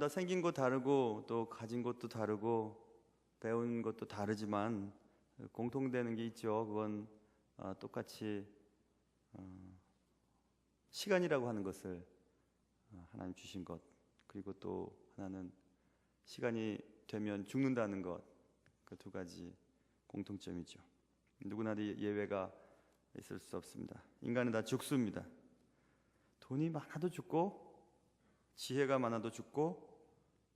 다 생긴 것 다르고 또 가진 것도 다르고 배운 것도 다르지만 공통되는 게 있죠. 그건 똑같이 시간이라고 하는 것을 하나님 주신 것, 그리고 또 하나는 시간이 되면 죽는다는 것, 그 두 가지 공통점이죠. 누구나 예외가 있을 수 없습니다. 인간은 다 죽습니다. 돈이 많아도 죽고, 지혜가 많아도 죽고,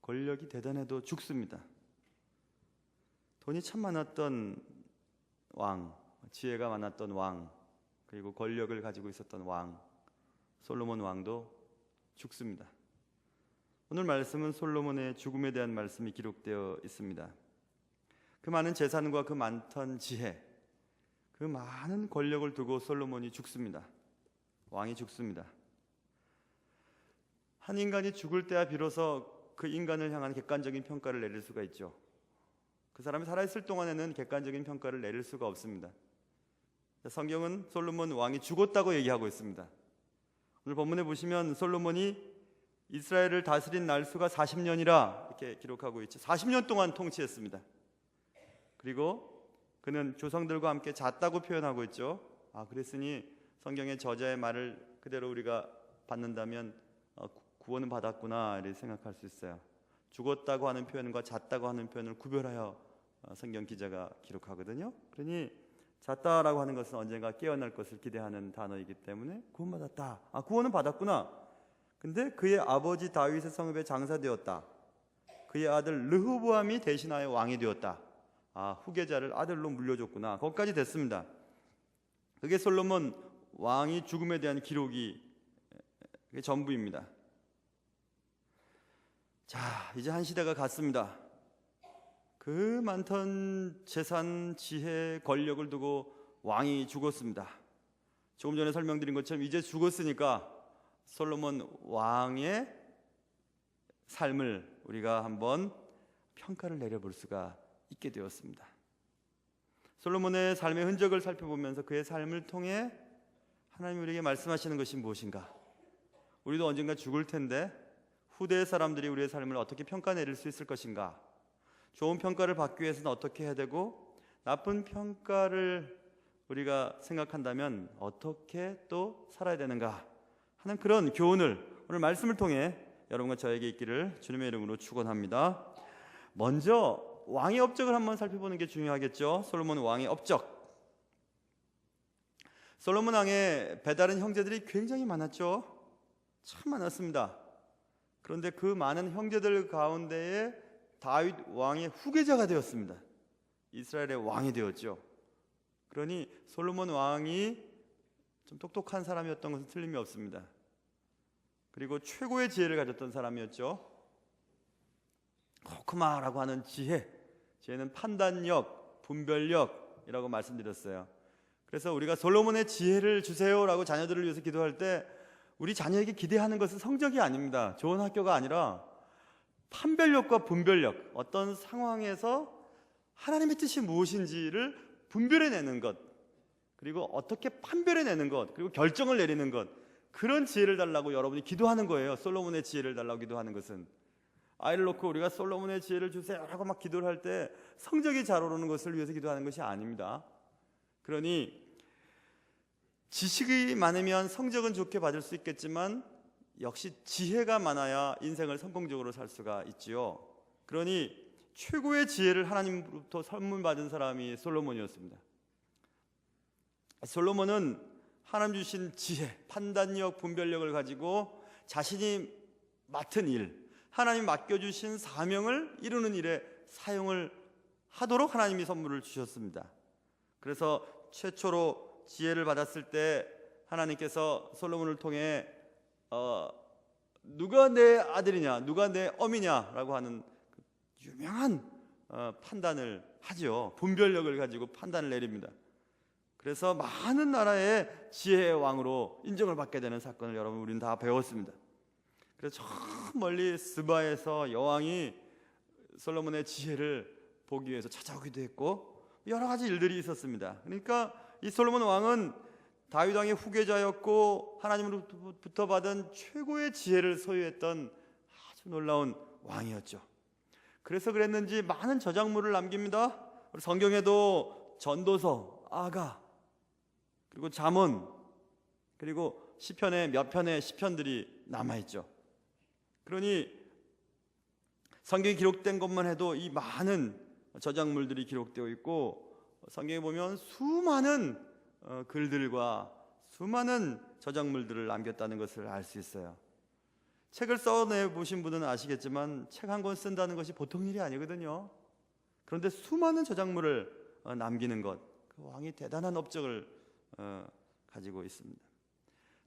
권력이 대단해도 죽습니다. 돈이 참 많았던 왕, 지혜가 많았던 왕, 그리고 권력을 가지고 있었던 왕, 솔로몬 왕도 죽습니다. 오늘 말씀은 솔로몬의 죽음에 대한 말씀이 기록되어 있습니다. 그 많은 재산과 그 많던 지혜, 그 많은 권력을 두고 솔로몬이 죽습니다. 왕이 죽습니다. 한 인간이 죽을 때야 비로소 그 인간을 향한 객관적인 평가를 내릴 수가 있죠. 그 사람이 살아있을 동안에는 객관적인 평가를 내릴 수가 없습니다. 성경은 솔로몬 왕이 죽었다고 얘기하고 있습니다. 오늘 본문에 보시면 솔로몬이 이스라엘을 다스린 날수가 40년이라 이렇게 기록하고 있죠. 40년 동안 통치했습니다. 그리고 그는 조상들과 함께 잤다고 표현하고 있죠. 그랬으니 성경의 저자의 말을 그대로 우리가 받는다면 구원은 받았구나 이렇게 생각할 수 있어요. 죽었다고 하는 표현과 잤다고 하는 표현을 구별하여 성경 기자가 기록하거든요. 그러니 잤다라고 하는 것은 언젠가 깨어날 것을 기대하는 단어이기 때문에 구원받았다. 구원은 받았구나. 근데 그의 아버지 다윗의 성읍에 장사되었다. 그의 아들 르호보암이 대신하여 왕이 되었다. 후계자를 아들로 물려줬구나. 거기까지 됐습니다. 그게 솔로몬 왕이 죽음에 대한 기록이 전부입니다. 자, 이제 한 시대가 갔습니다. 그 많던 재산, 지혜, 권력을 두고 왕이 죽었습니다. 조금 전에 설명드린 것처럼 이제 죽었으니까 솔로몬 왕의 삶을 우리가 한번 평가를 내려볼 수가 있게 되었습니다. 솔로몬의 삶의 흔적을 살펴보면서 그의 삶을 통해 하나님이 우리에게 말씀하시는 것이 무엇인가? 우리도 언젠가 죽을 텐데 후대의 사람들이 우리의 삶을 어떻게 평가 내릴 수 있을 것인가? 좋은 평가를 받기 위해서는 어떻게 해야 되고, 나쁜 평가를 우리가 생각한다면 어떻게 또 살아야 되는가 하는 그런 교훈을 오늘 말씀을 통해 여러분과 저에게 있기를 주님의 이름으로 축원합니다. 먼저 왕의 업적을 한번 살펴보는 게 중요하겠죠. 솔로몬 왕의 업적. 솔로몬 왕의 배다른 형제들이 굉장히 많았죠. 참 많았습니다. 그런데 그 많은 형제들 가운데에 다윗 왕의 후계자가 되었습니다. 이스라엘의 왕이 되었죠. 그러니 솔로몬 왕이 좀 똑똑한 사람이었던 것은 틀림이 없습니다. 그리고 최고의 지혜를 가졌던 사람이었죠. 호크마라고 하는 지혜는 판단력, 분별력이라고 말씀드렸어요. 그래서 우리가 솔로몬의 지혜를 주세요라고 자녀들을 위해서 기도할 때 우리 자녀에게 기대하는 것은 성적이 아닙니다. 좋은 학교가 아니라 판별력과 분별력, 어떤 상황에서 하나님의 뜻이 무엇인지를 분별해내는 것, 그리고 어떻게 판별해내는 것, 그리고 결정을 내리는 것, 그런 지혜를 달라고 여러분이 기도하는 거예요. 솔로몬의 지혜를 달라고 기도하는 것은. 아이를 놓고 우리가 솔로몬의 지혜를 주세요 하고 막 기도를 할 때 성적이 잘 오르는 것을 위해서 기도하는 것이 아닙니다. 그러니 지식이 많으면 성적은 좋게 받을 수 있겠지만 역시 지혜가 많아야 인생을 성공적으로 살 수가 있지요. 그러니 최고의 지혜를 하나님으로부터 선물 받은 사람이 솔로몬이었습니다. 솔로몬은 하나님 주신 지혜, 판단력, 분별력을 가지고 자신이 맡은 일, 하나님 맡겨주신 사명을 이루는 일에 사용을 하도록 하나님이 선물을 주셨습니다. 그래서 최초로 지혜를 받았을 때 하나님께서 솔로몬을 통해 누가 내 아들이냐, 누가 내 어미냐라고 하는 유명한 판단을 하죠. 분별력을 가지고 판단을 내립니다. 그래서 많은 나라의 지혜의 왕으로 인정을 받게 되는 사건을 여러분 우리는 다 배웠습니다. 그래서 저 멀리 스바에서 여왕이 솔로몬의 지혜를 보기 위해서 찾아오기도 했고 여러 가지 일들이 있었습니다. 그러니까 이 솔로몬 왕은 다윗 왕의 후계자였고 하나님으로부터 받은 최고의 지혜를 소유했던 아주 놀라운 왕이었죠. 그래서 그랬는지 많은 저작물을 남깁니다. 성경에도 전도서, 아가, 그리고 잠언, 그리고 시편의 몇 편의 시편들이 남아있죠. 그러니 성경이 기록된 것만 해도 이 많은 저작물들이 기록되어 있고, 성경에 보면 수많은 글들과 수많은 저작물들을 남겼다는 것을 알 수 있어요. 책을 써내 보신 분은 아시겠지만 책 한 권 쓴다는 것이 보통 일이 아니거든요. 그런데 수많은 저작물을 남기는 것, 그 왕이 대단한 업적을 가지고 있습니다.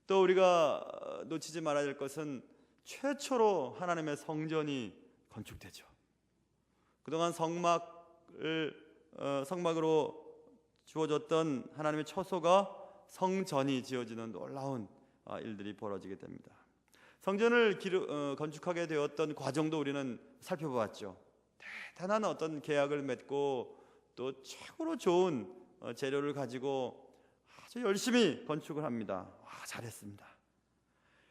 또 우리가 놓치지 말아야 될 것은 최초로 하나님의 성전이 건축되죠. 그동안 성막으로 주어졌던 하나님의 처소가 성전이 지어지는 놀라운 일들이 벌어지게 됩니다. 성전을 건축하게 되었던 과정도 우리는 살펴보았죠. 대단한 어떤 계약을 맺고 또 최고로 좋은 재료를 가지고 아주 열심히 건축을 합니다. 잘했습니다.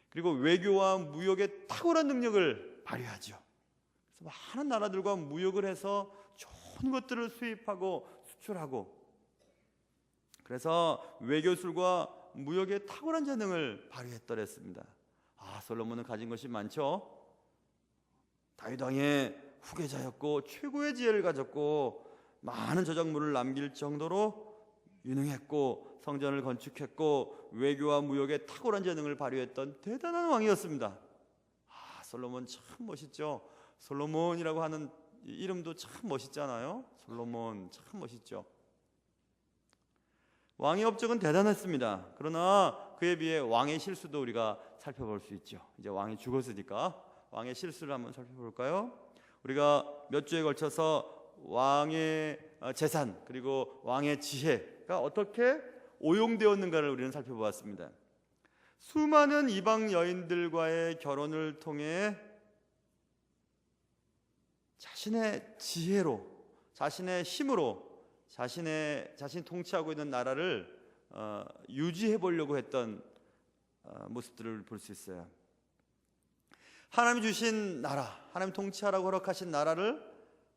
그리고 외교와 무역의 탁월한 능력을 발휘하죠. 그래서 많은 나라들과 무역을 해서 좋은 것들을 수입하고 수출하고, 그래서 외교술과 무역의 탁월한 재능을 발휘했더랬습니다. 솔로몬은 가진 것이 많죠. 다윗 왕의 후계자였고 최고의 지혜를 가졌고 많은 저작물을 남길 정도로 유능했고 성전을 건축했고 외교와 무역의 탁월한 재능을 발휘했던 대단한 왕이었습니다. 솔로몬 참 멋있죠. 솔로몬이라고 하는 이름도 참 멋있잖아요. 솔로몬 참 멋있죠. 왕의 업적은 대단했습니다. 그러나 그에 비해 왕의 실수도 우리가 살펴볼 수 있죠. 이제 왕이 죽었으니까 왕의 실수를 한번 살펴볼까요? 우리가 몇 주에 걸쳐서 왕의 재산 그리고 왕의 지혜가 어떻게 오용되었는가를 우리는 살펴보았습니다. 수많은 이방 여인들과의 결혼을 통해 자신의 지혜로, 자신의 힘으로 자신이 통치하고 있는 나라를 유지해 보려고 했던 모습들을 볼 수 있어요. 하나님이 주신 나라, 하나님 통치하라고 허락하신 나라를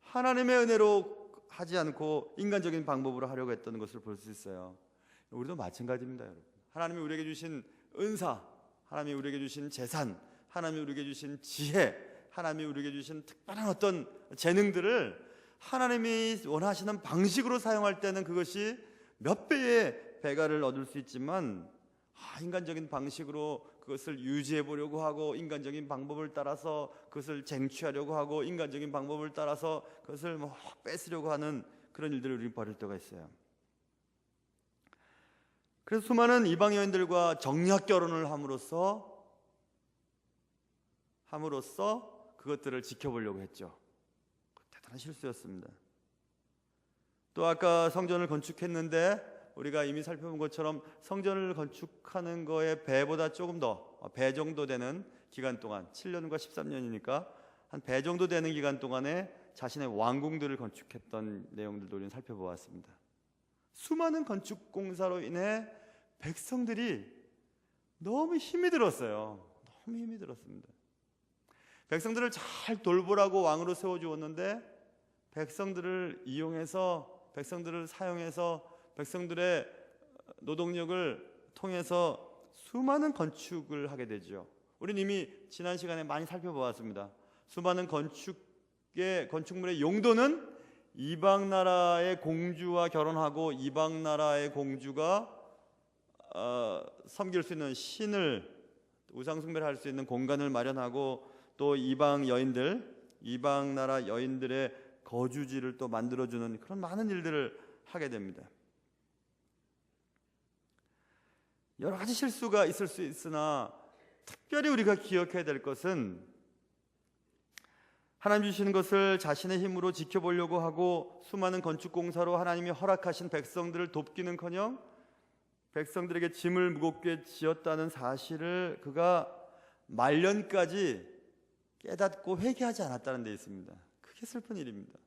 하나님의 은혜로 하지 않고 인간적인 방법으로 하려고 했던 것을 볼 수 있어요. 우리도 마찬가지입니다, 여러분. 하나님이 우리에게 주신 은사, 하나님이 우리에게 주신 재산, 하나님이 우리에게 주신 지혜, 하나님이 우리에게 주신 특별한 어떤 재능들을 하나님이 원하시는 방식으로 사용할 때는 그것이 몇 배의 배가를 얻을 수 있지만 인간적인 방식으로 그것을 유지해 보려고 하고 인간적인 방법을 따라서 그것을 쟁취하려고 하고 인간적인 방법을 따라서 그것을 뺏으려고 하는 그런 일들을 우리는 벌일 때가 있어요. 그래서 수많은 이방 여인들과 정략 결혼을 함으로써 그것들을 지켜보려고 했죠. 대단한 실수였습니다. 또 아까 성전을 건축했는데 우리가 이미 살펴본 것처럼 성전을 건축하는 거에 배보다 조금 더 배 정도 되는 기간 동안 7년과 13년이니까 한 배 정도 되는 기간 동안에 자신의 왕궁들을 건축했던 내용들도 우리는 살펴보았습니다. 수많은 건축 공사로 인해 백성들이 너무 힘이 들었어요. 너무 힘이 들었습니다. 백성들을 잘 돌보라고 왕으로 세워주었는데 백성들을 이용해서 백성들을 사용해서 백성들의 노동력을 통해서 수많은 건축을 하게 되죠. 우리는 이미 지난 시간에 많이 살펴보았습니다. 수많은 건축물의 용도는 이방 나라의 공주와 결혼하고 이방 나라의 공주가 섬길 수 있는 신을 우상 숭배를 할 수 있는 공간을 마련하고 또 이방 나라 여인들의 거주지를 또 만들어주는 그런 많은 일들을 하게 됩니다. 여러 가지 실수가 있을 수 있으나 특별히 우리가 기억해야 될 것은 하나님 주시는 것을 자신의 힘으로 지켜보려고 하고 수많은 건축공사로 하나님이 허락하신 백성들을 돕기는커녕 백성들에게 짐을 무겁게 지었다는 사실을 그가 말년까지 깨닫고 회개하지 않았다는 데 있습니다. 그게 슬픈 일입니다.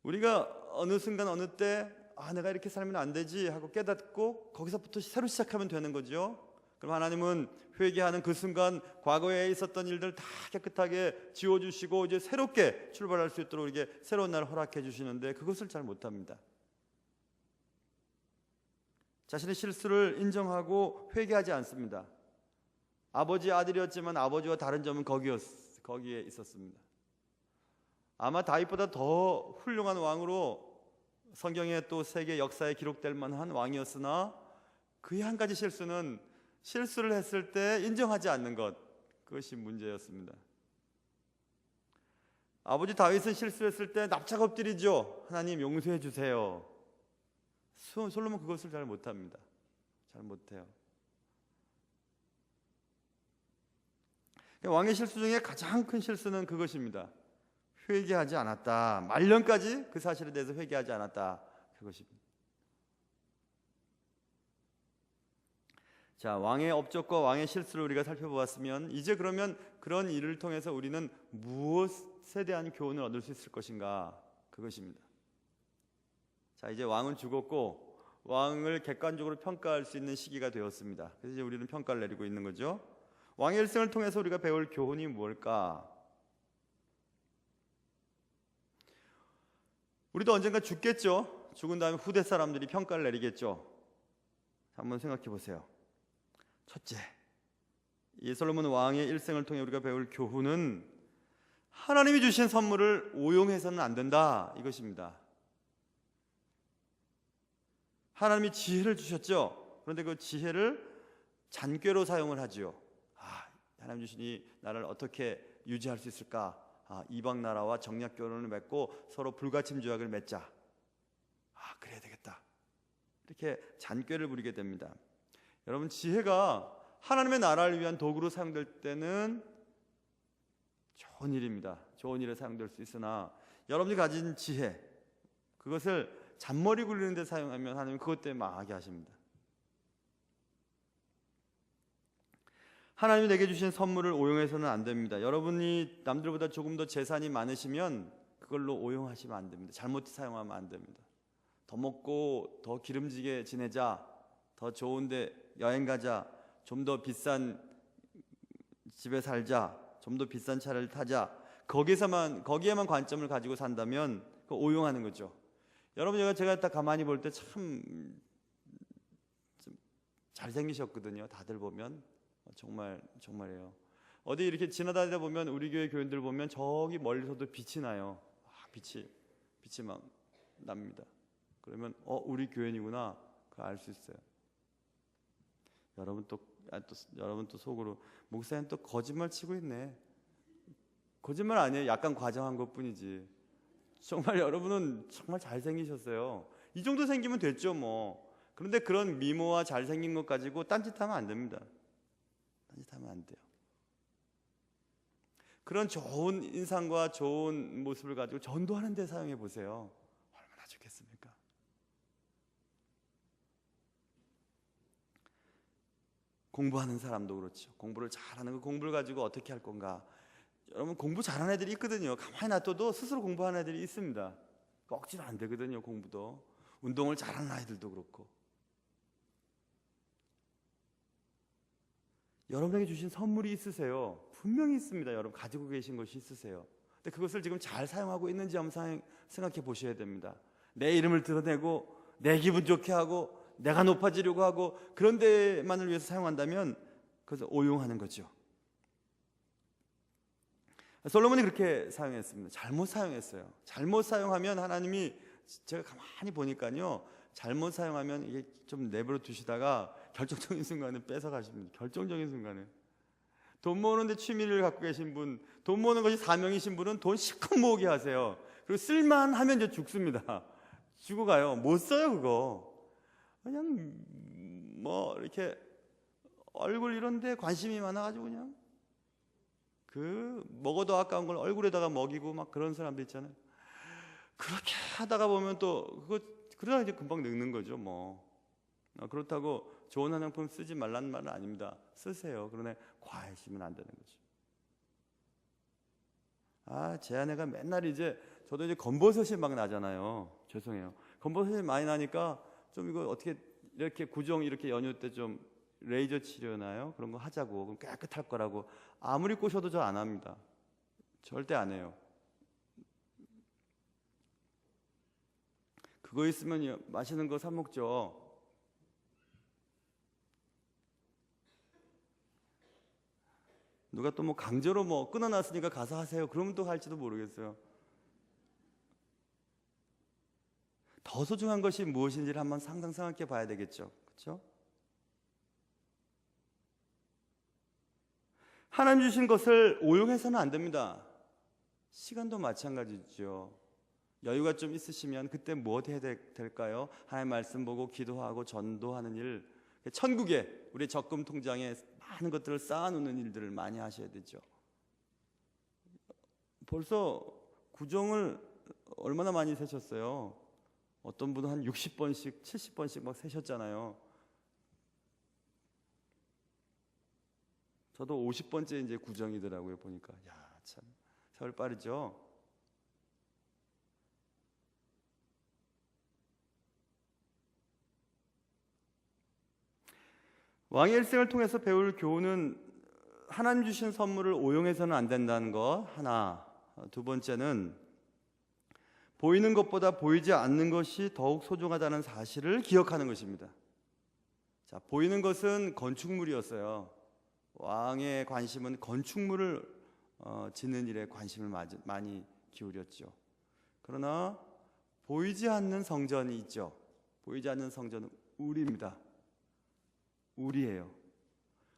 우리가 어느 순간 어느 때 내가 이렇게 살면 안 되지 하고 깨닫고 거기서부터 새로 시작하면 되는 거죠. 그럼 하나님은 회개하는 그 순간 과거에 있었던 일들 다 깨끗하게 지워주시고 이제 새롭게 출발할 수 있도록 이게 새로운 날을 허락해 주시는데 그것을 잘 못합니다. 자신의 실수를 인정하고 회개하지 않습니다. 아버지 아들이었지만 아버지와 다른 점은 거기에 있었습니다. 아마 다윗보다 더 훌륭한 왕으로 성경에 또 세계 역사에 기록될 만한 왕이었으나 그의 한 가지 실수는 실수를 했을 때 인정하지 않는 것, 그것이 문제였습니다. 아버지 다윗은 실수했을 때 납작 엎드리죠. 하나님 용서해 주세요. 솔로몬 그것을 잘 못합니다. 잘 못해요. 왕의 실수 중에 가장 큰 실수는 그것입니다. 회개하지 않았다. 말년까지 그 사실에 대해서 회개하지 않았다. 그것입니다. 자, 왕의 업적과 왕의 실수를 우리가 살펴보았으면 이제 그러면 그런 일을 통해서 우리는 무엇에 대한 교훈을 얻을 수 있을 것인가? 그것입니다. 자, 이제 왕은 죽었고 왕을 객관적으로 평가할 수 있는 시기가 되었습니다. 그래서 이제 우리는 평가를 내리고 있는 거죠. 왕의 일생을 통해서 우리가 배울 교훈이 무엇일까? 우리도 언젠가 죽겠죠. 죽은 다음에 후대 사람들이 평가를 내리겠죠. 한번 생각해 보세요. 첫째, 이 솔로몬 왕의 일생을 통해 우리가 배울 교훈은 하나님이 주신 선물을 오용해서는 안 된다, 이것입니다. 하나님이 지혜를 주셨죠. 그런데 그 지혜를 잔꾀로 사용을 하지요. 하나님 주시니 나를 어떻게 유지할 수 있을까? 이방 나라와 정략 결혼을 맺고 서로 불가침 조약을 맺자. 그래야 되겠다. 이렇게 잔꾀를 부리게 됩니다. 여러분, 지혜가 하나님의 나라를 위한 도구로 사용될 때는 좋은 일입니다. 좋은 일에 사용될 수 있으나 여러분이 가진 지혜, 그것을 잔머리 굴리는 데 사용하면 하나님은 그것 때문에 망하게 하십니다. 하나님이 내게 주신 선물을 오용해서는 안 됩니다. 여러분이 남들보다 조금 더 재산이 많으시면 그걸로 오용하시면 안 됩니다. 잘못 사용하면 안 됩니다. 더 먹고 더 기름지게 지내자, 더 좋은데 여행 가자, 좀 더 비싼 집에 살자, 좀 더 비싼 차를 타자, 거기에만 관점을 가지고 산다면 그 오용하는 거죠. 여러분, 제가 딱 가만히 볼 때 참 잘생기셨거든요. 다들 보면 정말이에요. 어디 이렇게 지나다니다 보면 우리 교회 교인들 보면 저기 멀리서도 빛이 나요. 빛이 막 납니다. 그러면 우리 교인이구나, 그거 알 수 있어요. 여러분 또 속으로 목사님 또 거짓말 치고 있네. 거짓말 아니에요. 약간 과장한 것뿐이지. 정말 여러분은 정말 잘생기셨어요. 이 정도 생기면 됐죠 뭐. 그런데 그런 미모와 잘생긴 것 가지고 딴짓하면 안 됩니다. 딴짓하면 안 돼요. 그런 좋은 인상과 좋은 모습을 가지고 전도하는 데 사용해 보세요. 얼마나 좋겠습니까? 공부하는 사람도 그렇죠. 공부를 잘하는 그 공부를 가지고 어떻게 할 건가? 여러분, 공부 잘하는 애들이 있거든요. 가만히 놔둬도 스스로 공부하는 애들이 있습니다. 억지로 안 되거든요. 공부도. 운동을 잘하는 아이들도 그렇고. 여러분에게 주신 선물이 있으세요. 분명히 있습니다. 여러분 가지고 계신 것이 있으세요. 근데 그것을 지금 잘 사용하고 있는지 한번 생각해 보셔야 됩니다. 내 이름을 드러내고 내 기분 좋게 하고 내가 높아지려고 하고 그런 데만을 위해서 사용한다면 그것을 오용하는 거죠. 솔로몬이 그렇게 사용했습니다. 잘못 사용했어요. 잘못 사용하면 하나님이, 제가 가만히 보니까요, 잘못 사용하면 이게 좀 내버려 두시다가 결정적인 순간에 뺏어 가십니다. 결정적인 순간에. 돈 모으는데 취미를 갖고 계신 분, 돈 모으는 것이 사명이신 분은 돈 실컷 모으게 하세요. 그리고 쓸만하면 이제 죽습니다. 죽어가요. 못 써요 그거. 그냥 뭐 이렇게 얼굴 이런 데 관심이 많아가지고 그냥 먹어도 아까운 걸 얼굴에다가 먹이고 막 그런 사람들 있잖아요. 그렇게 하다가 보면 또 그러다 이제 금방 늙는 거죠 뭐. 그렇다고 좋은 화장품 쓰지 말라는 말은 아닙니다. 쓰세요. 그러나 과하시면 안 되는 거죠. 제 아내가 맨날 저도 이제 검버섯이 막 나잖아요. 죄송해요. 검버섯이 많이 나니까 좀 이거 어떻게 이렇게 구정 이렇게 연휴 때 좀 레이저 치료나요? 그런 거 하자고. 그럼 깨끗할 거라고. 아무리 꼬셔도 저 안 합니다. 절대 안 해요. 그거 있으면 맛있는 거 사 먹죠. 누가 또 뭐 강제로 뭐 끊어놨으니까 가서 하세요. 그러면 또 할지도 모르겠어요. 더 소중한 것이 무엇인지를 한번 생각해 봐야 되겠죠. 그렇죠? 하나님 주신 것을 오용해서는 안 됩니다. 시간도 마찬가지죠. 여유가 좀 있으시면 그때 무엇 해야 될까요? 하나님 말씀 보고 기도하고 전도하는 일, 천국에 우리 적금 통장에 많은 것들을 쌓아놓는 일들을 많이 하셔야 되죠. 벌써 구정을 얼마나 많이 세셨어요? 어떤 분은 한 60번씩 70번씩 막 세셨잖아요. 저도 50번째 이제 구정이더라고요. 보니까 야, 참 세월 빠르죠. 왕의 일생을 통해서 배울 교훈은 하나님 주신 선물을 오용해서는 안 된다는 것 하나, 두 번째는 보이는 것보다 보이지 않는 것이 더욱 소중하다는 사실을 기억하는 것입니다. 자, 보이는 것은 건축물이었어요. 왕의 관심은 건축물을 짓는 일에 관심을 많이 기울였죠. 그러나 보이지 않는 성전이 있죠. 보이지 않는 성전은 우리입니다. 우리예요.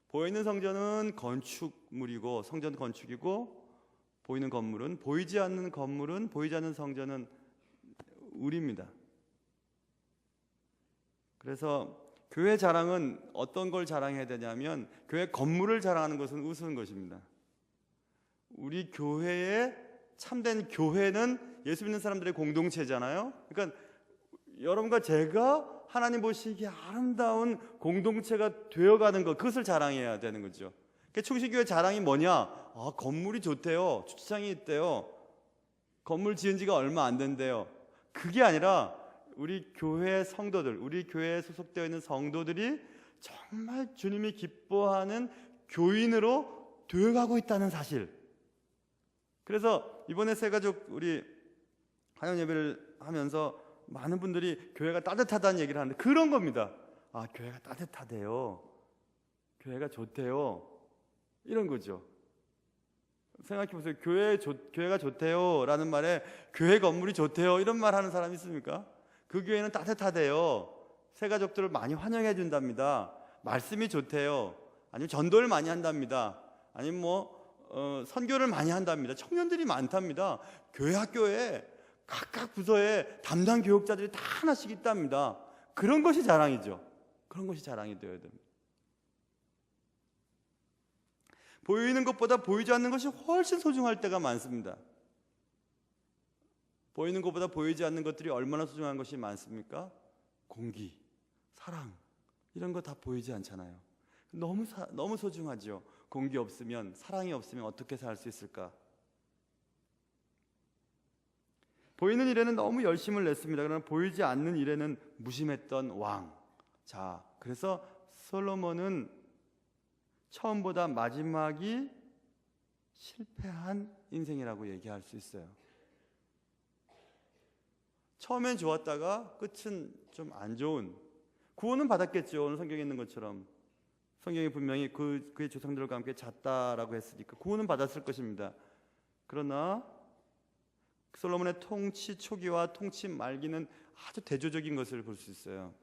보이는 성전은 건축물이고 성전 건축이고 보이는 건물은 보이지 않는 건물은 보이지 않는 성전은 우리입니다. 그래서 교회 자랑은 어떤 걸 자랑해야 되냐면 교회 건물을 자랑하는 것은 우스운 것입니다. 우리 교회의 참된 교회는 예수 믿는 사람들의 공동체잖아요. 그러니까 여러분과 제가 하나님 보시기에 아름다운 공동체가 되어가는 것, 그것을 자랑해야 되는 거죠. 그러니까 충신교회 자랑이 뭐냐? 아, 건물이 좋대요. 주차장이 있대요. 건물 지은 지가 얼마 안 된대요. 그게 아니라 우리 교회 성도들, 우리 교회에 소속되어 있는 성도들이 정말 주님이 기뻐하는 교인으로 되어가고 있다는 사실. 그래서 이번에 새가족 우리 환영 예배를 하면서 많은 분들이 교회가 따뜻하다는 얘기를 하는데 그런 겁니다. 아, 교회가 따뜻하대요. 교회가 좋대요. 이런 거죠. 생각해 보세요. 교회가 좋대요 라는 말에 교회 건물이 좋대요 이런 말 하는 사람 있습니까? 그 교회는 따뜻하대요. 새가족들을 많이 환영해 준답니다. 말씀이 좋대요. 아니면 전도를 많이 한답니다. 아니면 선교를 많이 한답니다. 청년들이 많답니다. 교회 학교에 각각 부서에 담당 교육자들이 다 하나씩 있답니다. 그런 것이 자랑이죠. 그런 것이 자랑이 되어야 됩니다. 보이는 것보다 보이지 않는 것이 훨씬 소중할 때가 많습니다. 보이는 것보다 보이지 않는 것들이 얼마나 소중한 것이 많습니까? 공기, 사랑 이런 거 다 보이지 않잖아요. 너무 소중하죠. 공기 없으면, 사랑이 없으면 어떻게 살 수 있을까? 보이는 일에는 너무 열심을 냈습니다. 그러나 보이지 않는 일에는 무심했던 왕. 자, 그래서 솔로몬은 처음보다 마지막이 실패한 인생이라고 얘기할 수 있어요. 처음엔 좋았다가 끝은 좀 안 좋은, 구원은 받았겠죠. 오늘 성경에 있는 것처럼 성경이 분명히 그의 조상들과 함께 잤다라고 했으니까 구원은 받았을 것입니다. 그러나 솔로몬의 통치 초기와 통치 말기는 아주 대조적인 것을 볼 수 있어요.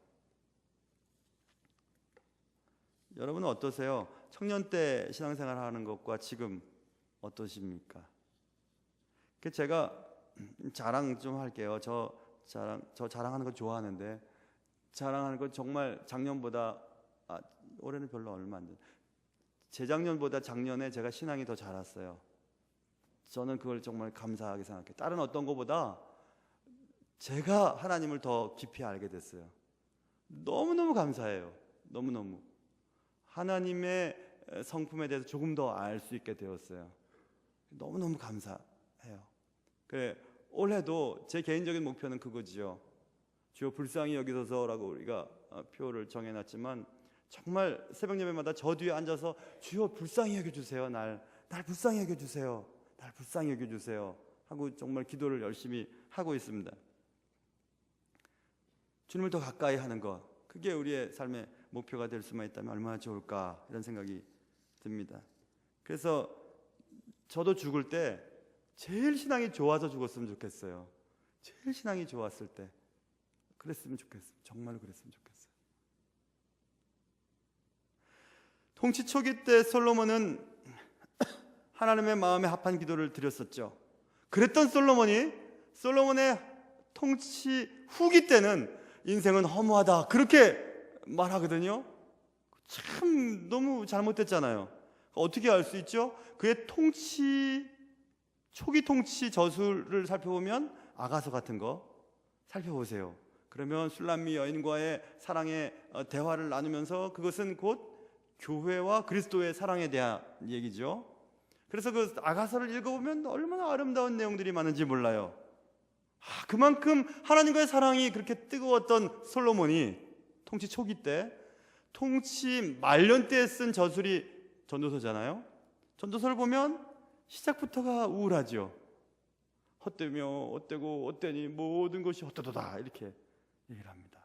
여러분은 어떠세요? 청년 때 신앙생활 하는 것과 지금 어떠십니까? 제가 자랑 좀 할게요. 저 자랑하는 거 좋아하는데 자랑하는 거 정말 작년보다 올해는 별로 얼마 안 돼. 재작년보다 작년에 제가 신앙이 더 자랐어요. 저는 그걸 정말 감사하게 생각해요. 다른 어떤 것보다 제가 하나님을 더 깊이 알게 됐어요. 너무너무 감사해요. 너무너무. 하나님의 성품에 대해서 조금 더 알 수 있게 되었어요. 너무너무 감사해요. 올해도 제 개인적인 목표는 그거지요. 주여 불쌍히 여기소서라고 우리가 표를 정해놨지만 정말 새벽 예배마다 저 뒤에 앉아서 주여 불쌍히 여겨주세요. 날 불쌍히 여겨주세요. 날 불쌍히 여겨주세요 하고 정말 기도를 열심히 하고 있습니다. 주님을 더 가까이 하는 것, 그게 우리의 삶의 목표가 될 수만 있다면 얼마나 좋을까, 이런 생각이 듭니다. 그래서 저도 죽을 때 제일 신앙이 좋아서 죽었으면 좋겠어요. 제일 신앙이 좋았을 때 그랬으면 좋겠어요. 정말 그랬으면 좋겠어요. 통치 초기 때 솔로몬은 하나님의 마음에 합한 기도를 드렸었죠. 그랬던 솔로몬의 통치 후기 때는 인생은 허무하다, 그렇게 말하거든요. 참 너무 잘못됐잖아요. 어떻게 알 수 있죠? 그의 초기 통치 저술을 살펴보면 아가서 같은 거 살펴보세요. 그러면 술람미 여인과의 사랑의 대화를 나누면서 그것은 곧 교회와 그리스도의 사랑에 대한 얘기죠. 그래서 그 아가서를 읽어보면 얼마나 아름다운 내용들이 많은지 몰라요. 그만큼 하나님과의 사랑이 그렇게 뜨거웠던 솔로몬이 통치 초기 때, 통치 말년 때에 쓴 저술이 전도서잖아요. 전도서를 보면 시작부터가 우울하죠. 헛되며 헛되고 헛되니 모든 것이 헛되도다, 이렇게 얘기를 합니다.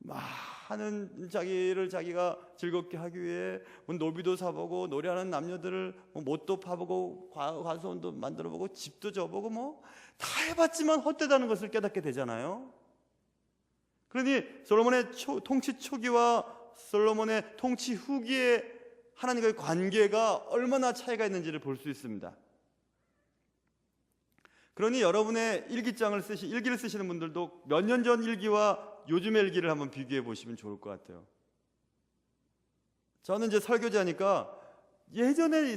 많은 자기를 자기가 즐겁게 하기 위해 노비도 사보고 노래하는 남녀들을 못도 파보고 과수원도 만들어보고 집도 져보고 다 해봤지만 헛되다는 것을 깨닫게 되잖아요. 그러니 솔로몬의 통치 초기와 솔로몬의 통치 후기에 하나님과의 관계가 얼마나 차이가 있는지를 볼 수 있습니다. 그러니 여러분의 일기를 쓰시는 분들도 몇 년 전 일기와 요즘의 일기를 한번 비교해 보시면 좋을 것 같아요. 저는 이제 설교자니까 예전에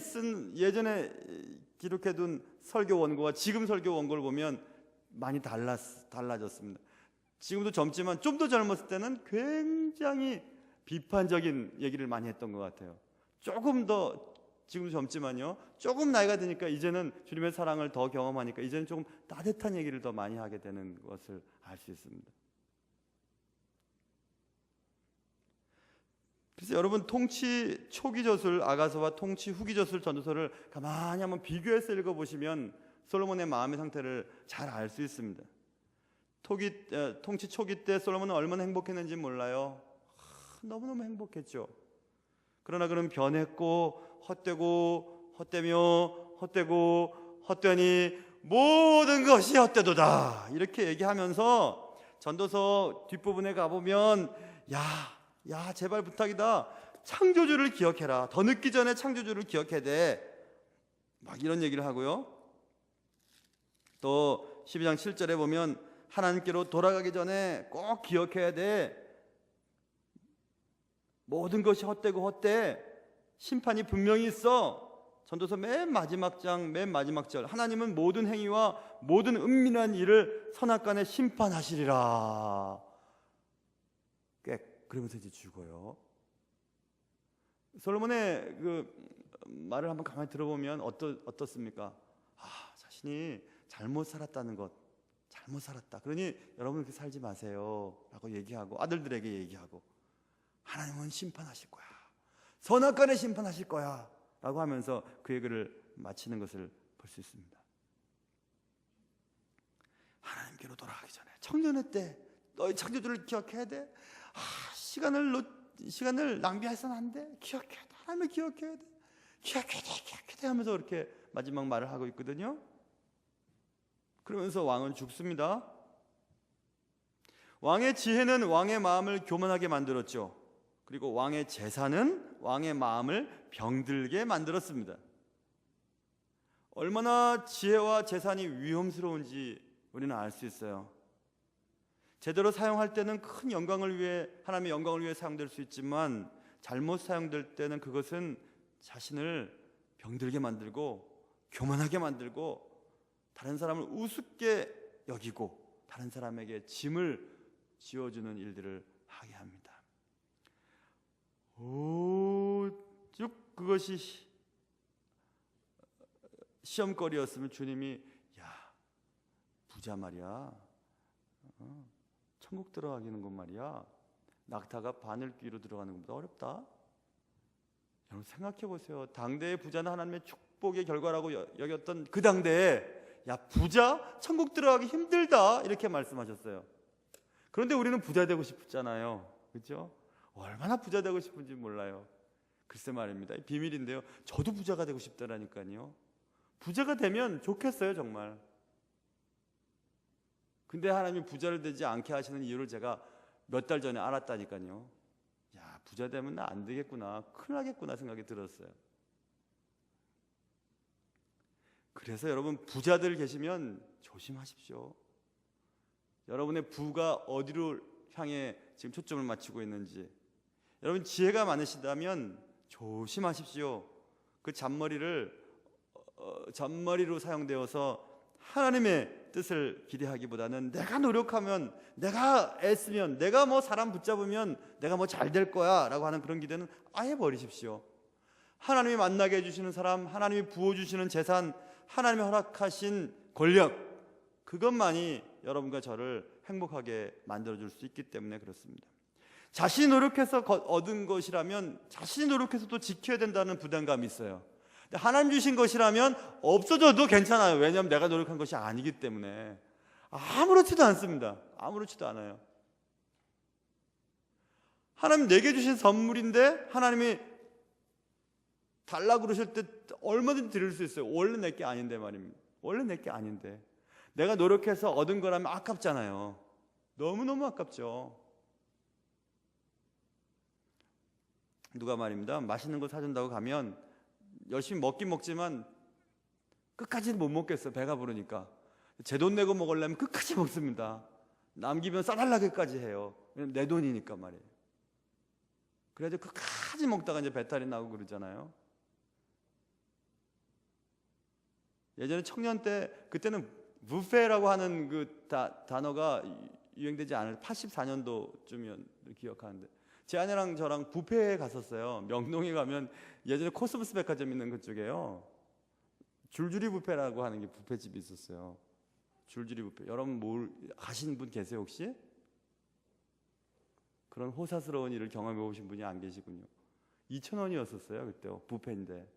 기록해둔 설교 원고와 지금 설교 원고를 보면 많이 달라졌습니다. 지금도 젊지만 좀 더 젊었을 때는 굉장히 비판적인 얘기를 많이 했던 것 같아요. 조금 더, 지금도 젊지만요, 조금 나이가 드니까 이제는 주님의 사랑을 더 경험하니까 이제는 조금 따뜻한 얘기를 더 많이 하게 되는 것을 알 수 있습니다. 그래서 여러분, 통치 초기 저술 아가서와 통치 후기 저술 전도서를 가만히 한번 비교해서 읽어보시면 솔로몬의 마음의 상태를 잘 알 수 있습니다. 통치 초기 때 솔로몬은 얼마나 행복했는지 몰라요. 너무너무 행복했죠. 그러나 그는 변했고 헛되고 헛되며 헛되고 헛되니 모든 것이 헛되도다, 이렇게 얘기하면서 전도서 뒷부분에 가보면 야 제발 부탁이다, 창조주를 기억해라, 더 늦기 전에 창조주를 기억해야 돼, 막 이런 얘기를 하고요. 또 12장 7절에 보면 하나님께로 돌아가기 전에 꼭 기억해야 돼, 모든 것이 헛되고 헛돼, 심판이 분명히 있어. 전도서 맨 마지막 절, 하나님은 모든 행위와 모든 은밀한 일을 선악간에 심판하시리라. 그러면서 이제 죽어요. 솔로몬의 그 말을 한번 가만히 들어보면 어떻습니까? 자신이 잘못 살았다는 것, 잘못 살았다. 그러니 여러분 그렇게 살지 마세요 라고 얘기하고, 아들들에게 얘기하고, 하나님은 심판하실 거야, 선악간에 심판하실 거야 라고 하면서 그 얘기를 마치는 것을 볼 수 있습니다. 하나님께로 돌아가기 전에, 청년의 때 너희 창조주를 기억해야 돼. 시간을 낭비해서는 안 돼. 기억해야 돼. 하나님을 기억해야 돼. 기억해야 돼 하면서 그렇게 마지막 말을 하고 있거든요. 그러면서 왕은 죽습니다. 왕의 지혜는 왕의 마음을 교만하게 만들었죠. 그리고 왕의 제사는 왕의 마음을 병들게 만들었습니다. 얼마나 지혜와 재산이 위험스러운지 우리는 알 수 있어요. 제대로 사용할 때는 큰 영광을 위해, 하나님의 영광을 위해 사용될 수 있지만 잘못 사용될 때는 그것은 자신을 병들게 만들고 교만하게 만들고 다른 사람을 우습게 여기고 다른 사람에게 짐을 지어주는 일들을 하게 합니다. 쭉 그것이 시험거리였으면 주님이 부자 말이야, 천국 들어가기는 것 말이야, 낙타가 바늘귀로 들어가는 것보다 어렵다. 여러분 생각해 보세요. 당대의 부자는 하나님의 축복의 결과라고 여겼던 그 당대에 야 부자 천국 들어가기 힘들다 이렇게 말씀하셨어요. 그런데 우리는 부자 되고 싶잖아요. 그렇죠? 얼마나 부자 되고 싶은지 몰라요. 글쎄 말입니다. 비밀인데요. 저도 부자가 되고 싶다라니까요. 부자가 되면 좋겠어요 정말. 근데 하나님이 부자를 되지 않게 하시는 이유를 제가 몇 달 전에 알았다니까요. 야 부자 되면 나 안 되겠구나, 큰일 나겠구나 생각이 들었어요. 그래서 여러분 부자들 계시면 조심하십시오. 여러분의 부가 어디로 향해 지금 초점을 맞추고 있는지, 여러분 지혜가 많으시다면 조심하십시오. 그 잔머리로 사용되어서 하나님의 뜻을 기대하기보다는 내가 노력하면, 내가 애쓰면, 내가 뭐 사람 붙잡으면 내가 뭐 잘 될 거야 라고 하는 그런 기대는 아예 버리십시오. 하나님이 만나게 해주시는 사람, 하나님이 부어주시는 재산, 하나님이 허락하신 권력, 그것만이 여러분과 저를 행복하게 만들어줄 수 있기 때문에 그렇습니다. 자신이 노력해서 얻은 것이라면 자신이 노력해서 또 지켜야 된다는 부담감이 있어요. 근데 하나님 주신 것이라면 없어져도 괜찮아요. 왜냐하면 내가 노력한 것이 아니기 때문에. 아무렇지도 않습니다. 아무렇지도 않아요. 하나님 내게 주신 선물인데 하나님이 달라고 그러실 때 얼마든지 드릴 수 있어요. 원래 내게 아닌데 말입니다. 원래 내게 아닌데 내가 노력해서 얻은 거라면 아깝잖아요. 너무너무 아깝죠. 누가 말입니다. 맛있는 거 사준다고 가면 열심히 먹긴 먹지만 끝까지는 못 먹겠어요. 배가 부르니까. 제 돈 내고 먹으려면 끝까지 먹습니다. 남기면 싸달라게까지 해요. 왜냐면 내 돈이니까 말이에요. 그래도 끝까지 먹다가 이제 배탈이 나고 그러잖아요. 예전에 청년 때, 그때는 뷔페라고 하는 그 단어가 유행되지 않을 84년도쯤이었 기억하는데, 제 아내랑 저랑 뷔페에 갔었어요. 명동에 가면 예전에 코스모스 백화점 있는 그쪽에요. 줄줄이 뷔페라고 하는 게 뷔페집이 있었어요. 줄줄이 뷔페. 여러분 가신 분 계세요 혹시? 그런 호사스러운 일을 경험해 보신 분이 안 계시군요. 2,000원이었었어요 그때 뷔페인데.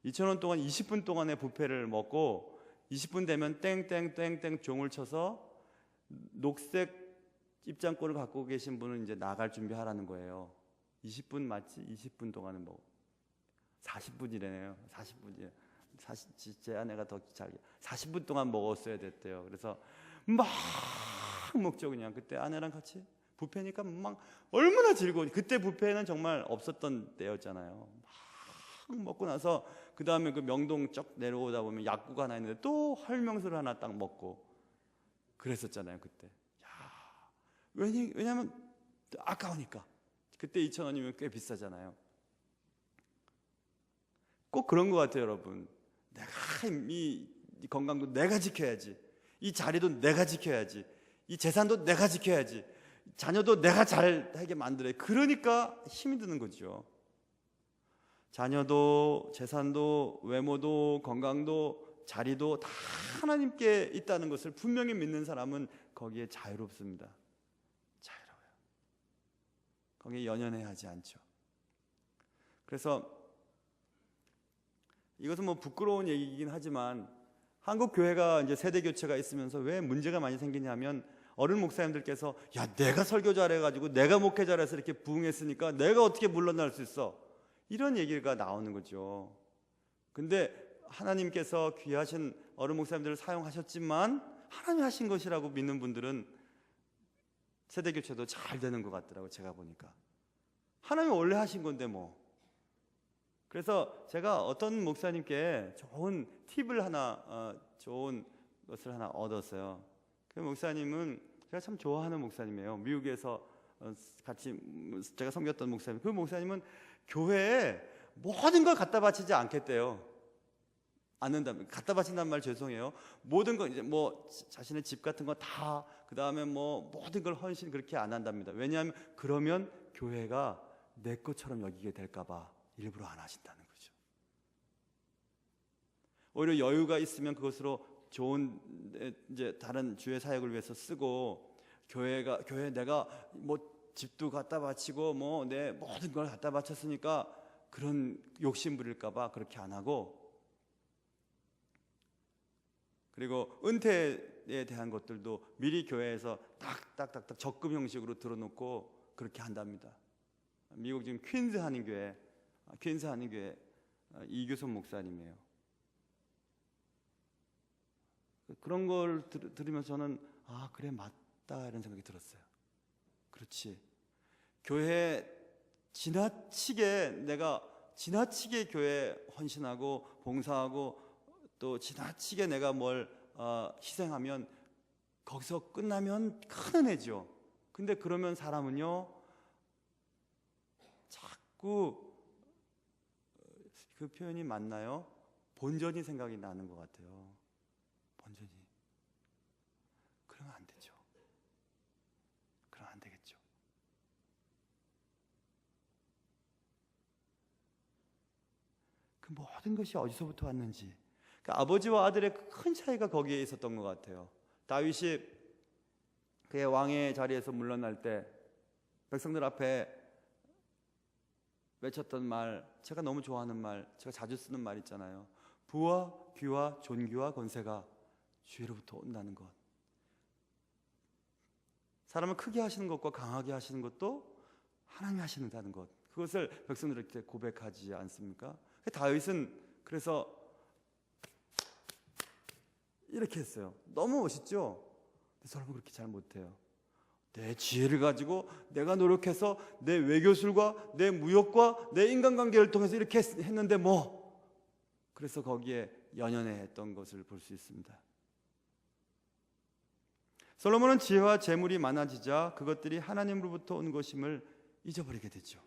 2,000원 동안 20분 동안의 뷔페를 먹고 20분 되면 땡땡땡땡 종을 쳐서 녹색 입장권을 갖고 계신 분은 이제 나갈 준비하라는 거예요. 20분 맞지? 20분 동안은 뭐 40분이래요. 40분이에요. 제 아내가 더 잘 40분 동안 먹었어야 됐대요. 그래서 막 먹죠 그냥. 그때 아내랑 같이 뷔페니까 막 얼마나 즐거운지. 그때 뷔페는 정말 없었던 때였잖아요. 막 먹고 나서 그 다음에 그 명동 쪽 내려오다 보면 약국가 하나 있는데 또 활명수를 하나 딱 먹고 그랬었잖아요 그때. 왜냐하면 아까우니까. 그때 2,000원이면 꽤 비싸잖아요. 꼭 그런 것 같아요 여러분. 내가 이 건강도 내가 지켜야지, 이 자리도 내가 지켜야지, 이 재산도 내가 지켜야지, 자녀도 내가 잘하게 만들어야. 그러니까 힘이 드는 거죠. 자녀도 재산도 외모도 건강도 자리도 다 하나님께 있다는 것을 분명히 믿는 사람은 거기에 자유롭습니다. 자유로워요. 거기에 연연해 하지 않죠. 그래서 이것은 뭐 부끄러운 얘기이긴 하지만 한국 교회가 이제 세대 교체가 있으면서 왜 문제가 많이 생기냐면, 어른 목사님들께서 야 내가 설교 잘해가지고 내가 목회 잘해서 이렇게 부흥했으니까 내가 어떻게 물러날 수 있어, 이런 얘기가 나오는 거죠. 근데 하나님께서 귀하신 어른 목사님들을 사용하셨지만 하나님이 하신 것이라고 믿는 분들은 세대 교체도 잘 되는 것 같더라고요. 제가 보니까 하나님이 원래 하신 건데 뭐. 그래서 제가 어떤 목사님께 좋은 팁을 하나, 좋은 것을 하나 얻었어요. 그 목사님은 제가 참 좋아하는 목사님이에요. 미국에서 같이 제가 섬겼던 목사님. 그 목사님은 교회에 모든 걸 갖다 바치지 않겠대요. 않는다. 갖다 바친다는 말 죄송해요. 모든 거 이제 뭐 자신의 집 같은 거 다, 그 다음에 뭐 모든 걸 헌신 그렇게 안 한답니다. 왜냐하면 그러면 교회가 내 것처럼 여기게 될까봐 일부러 안 하신다는 거죠. 오히려 여유가 있으면 그것으로 좋은 이제 다른 주의 사역을 위해서 쓰고, 교회 내가 뭐 집도 갖다 바치고 뭐 내 모든 걸 갖다 바쳤으니까 그런 욕심 부릴까봐 그렇게 안 하고, 그리고 은퇴에 대한 것들도 미리 교회에서 딱딱딱딱 적금 형식으로 들어놓고 그렇게 한답니다. 미국 지금 퀸즈 한인교회 이규선 목사님이에요. 그런 걸 들으면서 저는 그래 맞다 이런 생각이 들었어요. 그렇지, 교회에 내가 지나치게 교회에 헌신하고 봉사하고 또 지나치게 내가 뭘 희생하면 거기서 끝나면 큰 은혜죠. 근데 그러면 사람은요 자꾸, 그 표현이 맞나요? 본전이 생각이 나는 것 같아요. 본전이. 그러면 안 되죠. 그러면 안 되겠죠. 그 모든 것이 어디서부터 왔는지, 그러니까 아버지와 아들의 큰 차이가 거기에 있었던 것 같아요. 다윗이 그의 왕의 자리에서 물러날 때 백성들 앞에 외쳤던 말, 제가 너무 좋아하는 말, 제가 자주 쓰는 말 있잖아요. 부와 귀와 존귀와 권세가 주로부터 온다는 것. 사람을 크게 하시는 것과 강하게 하시는 것도 하나님이 하시는다는 것, 그것을 백성들에게 고백하지 않습니까? 다윗은 그래서 이렇게 했어요. 너무 멋있죠? 근데 솔로몬은 그렇게 잘 못해요. 내 지혜를 가지고 내가 노력해서 내 외교술과 내 무역과 내 인간관계를 통해서 이렇게 했는데 그래서 거기에 연연해 했던 것을 볼 수 있습니다. 솔로몬은 지혜와 재물이 많아지자 그것들이 하나님으로부터 온 것임을 잊어버리게 되죠.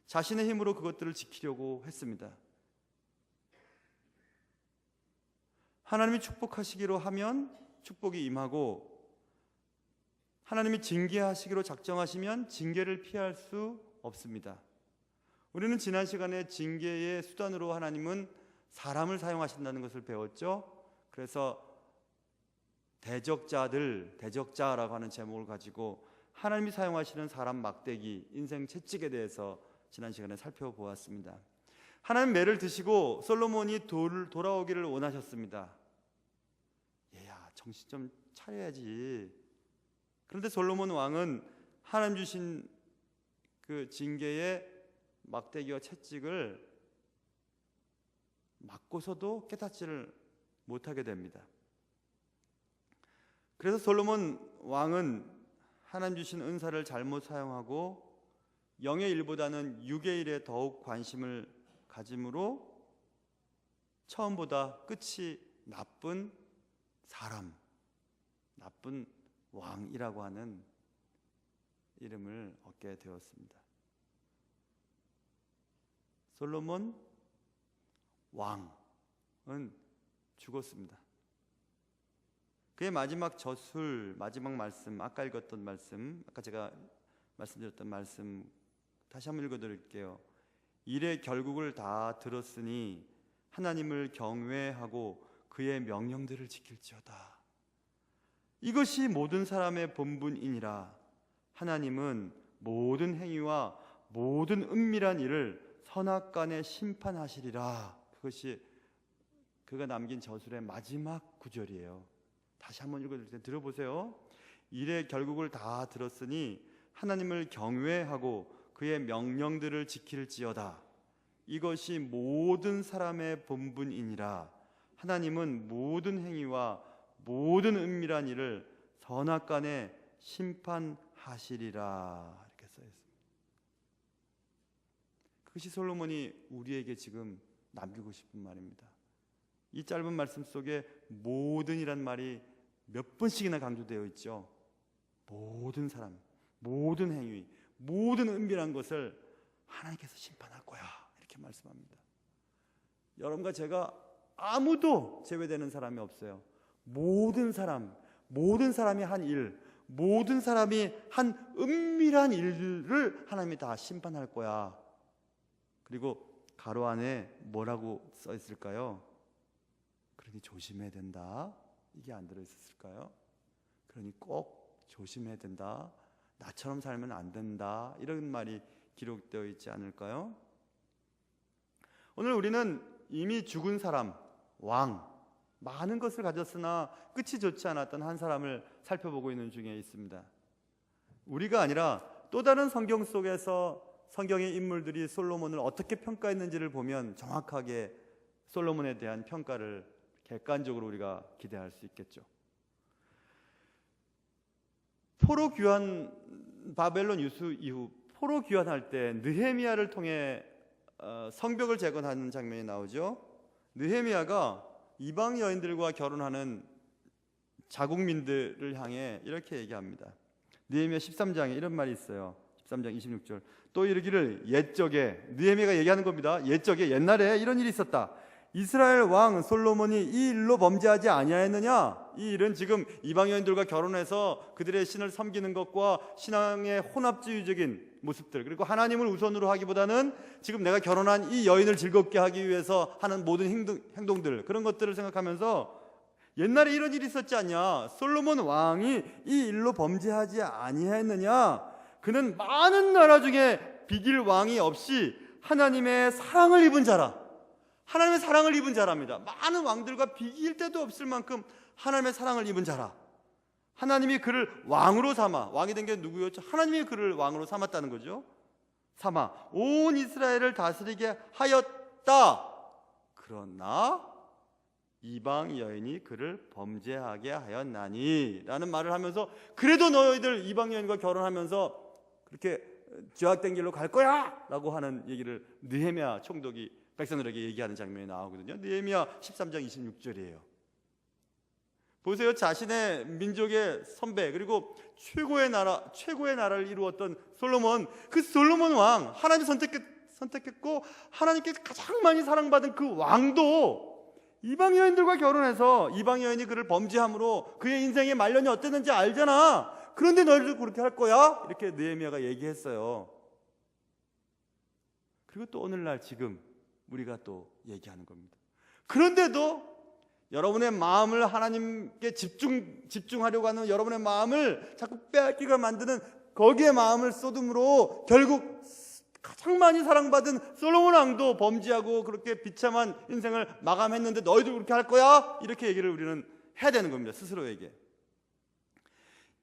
자신의 힘으로 그것들을 지키려고 했습니다. 하나님이 축복하시기로 하면 축복이 임하고, 하나님이 징계하시기로 작정하시면 징계를 피할 수 없습니다. 우리는 지난 시간에 징계의 수단으로 하나님은 사람을 사용하신다는 것을 배웠죠. 그래서 대적자라고 하는 제목을 가지고 하나님이 사용하시는 사람 막대기, 인생 채찍에 대해서 지난 시간에 살펴보았습니다. 하나님 매를 드시고 솔로몬이 돌아오기를 원하셨습니다. 얘야, 정신 좀 차려야지. 그런데 솔로몬 왕은 하나님 주신 그 징계의 막대기와 채찍을 맞고서도 깨닫지를 못하게 됩니다. 그래서 솔로몬 왕은 하나님 주신 은사를 잘못 사용하고 영의 일보다는 육의 일에 더욱 관심을 가짐으로 처음보다 끝이 나쁜 사람, 나쁜 왕이라고 하는 이름을 얻게 되었습니다. 솔로몬 왕은 죽었습니다. 그의 마지막 저술, 마지막 말씀, 아까 읽었던 말씀, 아까 제가 말씀드렸던 말씀 다시 한번 읽어드릴게요. 일의 결국을 다 들었으니 하나님을 경외하고 그의 명령들을 지킬지어다. 이것이 모든 사람의 본분이니라. 하나님은 모든 행위와 모든 은밀한 일을 선악간에 심판하시리라. 그것이 그가 남긴 저술의 마지막 구절이에요. 다시 한번 읽어드릴 때 들어보세요. 일의 결국을 다 들었으니 하나님을 경외하고 그의 명령들을 지킬지어다. 이것이 모든 사람의 본분이니라. 하나님은 모든 행위와 모든 은밀한 일을 선악간에 심판하시리라. 이렇게 써 있습니다. 그것이 솔로몬이 우리에게 지금 남기고 싶은 말입니다. 이 짧은 말씀 속에 모든이란 말이 몇 번씩이나 강조되어 있죠. 모든 사람, 모든 행위, 모든 은밀한 것을 하나님께서 심판할 거야, 이렇게 말씀합니다. 여러분과 제가 아무도 제외되는 사람이 없어요. 모든 사람이 한 일, 모든 사람이 한 은밀한 일을 하나님이 다 심판할 거야. 그리고 가로 안에 뭐라고 써 있을까요? 그러니 조심해야 된다. 이게 안 들어있었을까요? 그러니 꼭 조심해야 된다. 나처럼 살면 안 된다, 이런 말이 기록되어 있지 않을까요? 오늘 우리는 이미 죽은 사람, 왕, 많은 것을 가졌으나 끝이 좋지 않았던 한 사람을 살펴보고 있는 중에 있습니다. 우리가 아니라 또 다른 성경 속에서 성경의 인물들이 솔로몬을 어떻게 평가했는지를 보면 정확하게 솔로몬에 대한 평가를 객관적으로 우리가 기대할 수 있겠죠. 포로 귀환, 바벨론 유수 이후 포로 귀환할 때 느헤미야를 통해 성벽을 재건하는 장면이 나오죠. 느헤미야가 이방 여인들과 결혼하는 자국민들을 향해 이렇게 얘기합니다. 느헤미야 13장에 이런 말이 있어요. 13장 26절. 또 이르기를 옛적에, 느헤미야가 얘기하는 겁니다. 옛적에, 옛날에 이런 일이 있었다. 이스라엘 왕 솔로몬이 이 일로 범죄하지 아니하였느냐? 이 일은 지금 이방 여인들과 결혼해서 그들의 신을 섬기는 것과 신앙의 혼합주의적인 모습들, 그리고 하나님을 우선으로 하기보다는 지금 내가 결혼한 이 여인을 즐겁게 하기 위해서 하는 모든 행동들, 그런 것들을 생각하면서 옛날에 이런 일이 있었지 않냐? 솔로몬 왕이 이 일로 범죄하지 아니하였느냐? 그는 많은 나라 중에 비길 왕이 없이 하나님의 사랑을 입은 자라. 하나님의 사랑을 입은 자랍니다. 많은 왕들과 비길 때도 없을 만큼 하나님의 사랑을 입은 자라. 하나님이 그를 왕으로 삼아, 왕이 된 게 누구였죠? 하나님이 그를 왕으로 삼았다는 거죠. 삼아 온 이스라엘을 다스리게 하였다. 그러나 이방 여인이 그를 범죄하게 하였나니 라는 말을 하면서, 그래도 너희들 이방 여인과 결혼하면서 그렇게 죄악된 길로 갈 거야 라고 하는 얘기를 느헤미야 총독이 백성들에게 얘기하는 장면이 나오거든요. 느헤미야 13장 26절이에요. 보세요. 자신의 민족의 선배, 그리고 최고의 나라를 이루었던 솔로몬, 그 솔로몬 왕, 하나님 선택했고 하나님께 가장 많이 사랑받은 그 왕도 이방 여인들과 결혼해서 이방 여인이 그를 범죄함으로 그의 인생의 말년이 어땠는지 알잖아. 그런데 너희들도 그렇게 할 거야? 이렇게 느헤미야가 얘기했어요. 그리고 또 오늘날 지금 우리가 또 얘기하는 겁니다. 그런데도 여러분의 마음을 하나님께 집중하려고 하는 여러분의 마음을 자꾸 빼앗기가 만드는 거기에 마음을 쏟음으로 결국 가장 많이 사랑받은 솔로몬 왕도 범죄하고 그렇게 비참한 인생을 마감했는데 너희도 그렇게 할 거야? 이렇게 얘기를 우리는 해야 되는 겁니다. 스스로에게.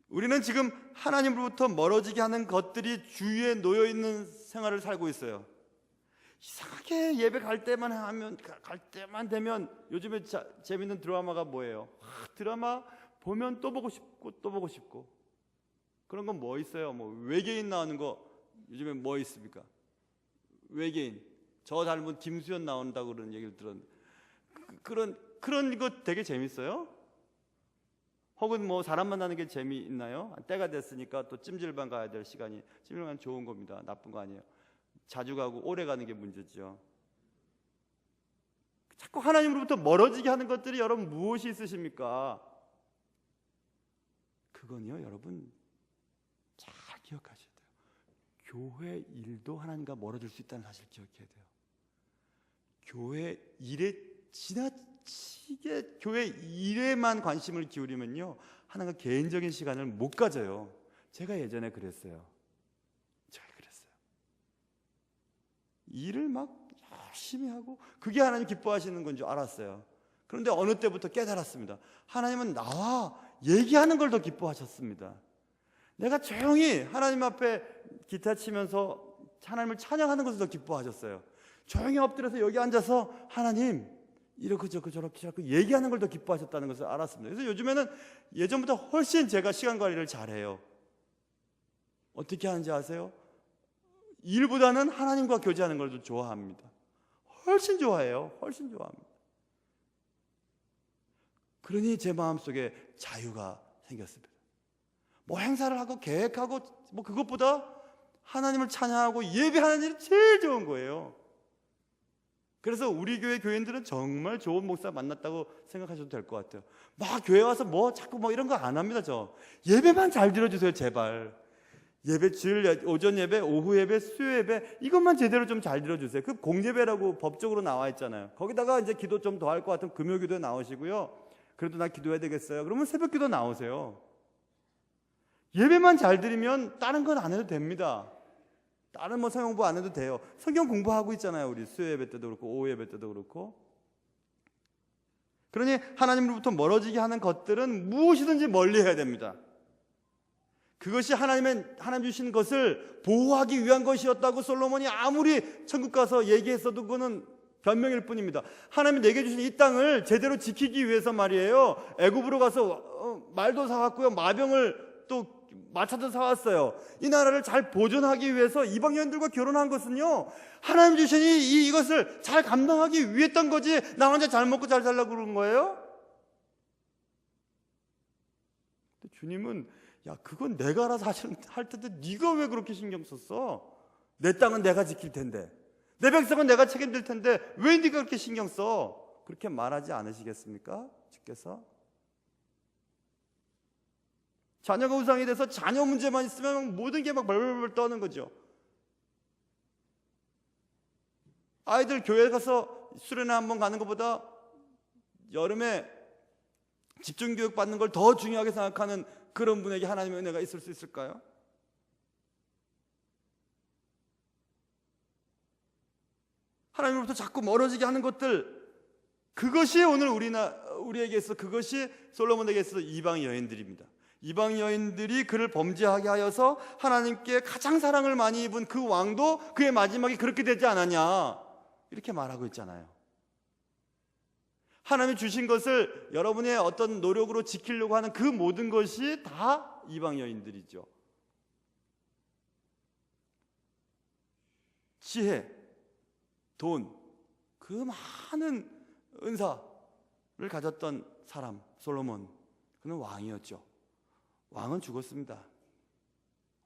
우리는 지금 하나님으로부터 멀어지게 하는 것들이 주위에 놓여있는 생활을 살고 있어요. 이상하게 예배 갈 때만 되면 요즘에 재밌는 드라마가 뭐예요? 드라마 보면 또 보고 싶고 그런 건 뭐 있어요? 뭐 외계인 나오는 거 요즘에 뭐 있습니까? 외계인, 저 닮은 김수현 나온다고 그런 얘기를 들었는데 그런 거 되게 재밌어요? 혹은 뭐 사람 만나는 게 재미있나요? 때가 됐으니까 또 찜질방 가야 될 시간이, 찜질방 좋은 겁니다. 나쁜 거 아니에요. 자주 가고 오래 가는 게 문제죠. 자꾸 하나님으로부터 멀어지게 하는 것들이 여러분 무엇이 있으십니까? 그건요, 여러분 잘 기억하셔야 돼요. 교회 일도 하나님과 멀어질 수 있다는 사실을 기억해야 돼요. 교회 일에 지나치게 교회 일에만 관심을 기울이면요, 하나님과 개인적인 시간을 못 가져요. 제가 예전에 그랬어요. 일을 막 열심히 하고 그게 하나님 기뻐하시는 건 줄 알았어요. 그런데 어느 때부터 깨달았습니다. 하나님은 나와 얘기하는 걸 더 기뻐하셨습니다. 내가 조용히 하나님 앞에 기타 치면서 하나님을 찬양하는 것을 더 기뻐하셨어요. 조용히 엎드려서 여기 앉아서 하나님 이렇게 저렇게 얘기하는 걸 더 기뻐하셨다는 것을 알았습니다. 그래서 요즘에는 예전보다 훨씬 제가 시간 관리를 잘해요. 어떻게 하는지 아세요? 일보다는 하나님과 교제하는 걸 좀 좋아합니다. 훨씬 좋아해요. 훨씬 좋아합니다. 그러니 제 마음속에 자유가 생겼습니다. 뭐 행사를 하고 계획하고 뭐 그것보다 하나님을 찬양하고 예배하는 일이 제일 좋은 거예요. 그래서 우리 교회 교인들은 정말 좋은 목사 만났다고 생각하셔도 될 것 같아요. 막 교회 와서 뭐 자꾸 뭐 이런 거 안 합니다. 저 예배만 잘 들어주세요, 제발. 예배, 주일 오전 예배, 오후 예배, 수요 예배, 이것만 제대로 좀 잘 들어주세요. 그 공예배라고 법적으로 나와 있잖아요. 거기다가 이제 기도 좀 더 할 것 같으면 금요 기도에 나오시고요. 그래도 나 기도해야 되겠어요. 그러면 새벽 기도 나오세요. 예배만 잘 드리면 다른 건 안 해도 됩니다. 다른 뭐 성경 공부 안 해도 돼요. 성경 공부하고 있잖아요. 우리 수요 예배 때도 그렇고 오후 예배 때도 그렇고. 그러니 하나님으로부터 멀어지게 하는 것들은 무엇이든지 멀리 해야 됩니다. 그것이 하나님 주신 것을 보호하기 위한 것이었다고 솔로몬이 아무리 천국 가서 얘기했어도 그거는 변명일 뿐입니다. 하나님이 내게 주신 이 땅을 제대로 지키기 위해서 말이에요. 애굽으로 가서 말도 사왔고요, 마병을 또 마차도 사왔어요. 이 나라를 잘 보존하기 위해서 이방 여인들과 결혼한 것은요, 하나님 주신 이것을 잘 감당하기 위했던 거지, 나 혼자 잘 먹고 잘 살려고 그런 거예요? 근데 주님은 야, 그건 내가 알아서 할 텐데 네가 왜 그렇게 신경 썼어? 내 땅은 내가 지킬 텐데, 내 백성은 내가 책임질 텐데 왜 네가 그렇게 신경 써? 그렇게 말하지 않으시겠습니까? 주께서 자녀가 우상이 돼서 자녀 문제만 있으면 모든 게 막 벌벌벌 떠는 거죠. 아이들 교회 가서 수련회 한번 가는 것보다 여름에 집중교육 받는 걸 더 중요하게 생각하는 그런 분에게 하나님의 은혜가 있을 수 있을까요? 하나님으로부터 자꾸 멀어지게 하는 것들, 그것이 오늘 우리에게 있어, 그것이 솔로몬에게 있어 이방 여인들입니다. 이방 여인들이 그를 범죄하게 하여서 하나님께 가장 사랑을 많이 입은 그 왕도 그의 마지막이 그렇게 되지 않았냐, 이렇게 말하고 있잖아요. 하나님이 주신 것을 여러분의 어떤 노력으로 지키려고 하는 그 모든 것이 다 이방 여인들이죠. 지혜, 돈, 그 많은 은사를 가졌던 사람 솔로몬, 그는 왕이었죠. 왕은 죽었습니다.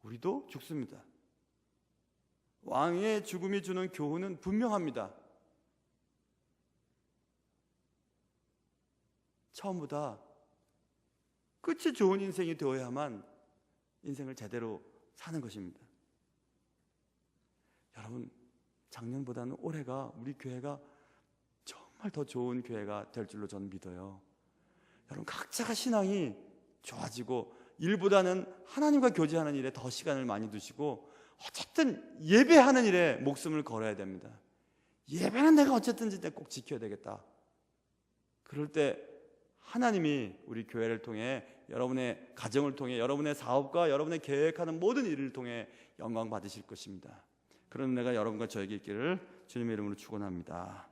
우리도 죽습니다. 왕의 죽음이 주는 교훈은 분명합니다. 처음보다 끝이 좋은 인생이 되어야만 인생을 제대로 사는 것입니다. 여러분, 작년보다는 올해가 우리 교회가 정말 더 좋은 교회가 될 줄로 저는 믿어요. 여러분, 각자가 신앙이 좋아지고 일보다는 하나님과 교제하는 일에 더 시간을 많이 두시고 어쨌든 예배하는 일에 목숨을 걸어야 됩니다. 예배는 내가 어쨌든지 꼭 지켜야 되겠다. 그럴 때 하나님이 우리 교회를 통해, 여러분의 가정을 통해, 여러분의 사업과 여러분의 계획하는 모든 일을 통해 영광 받으실 것입니다. 그런 은혜가 여러분과 저에게 있기를 주님의 이름으로 축원합니다.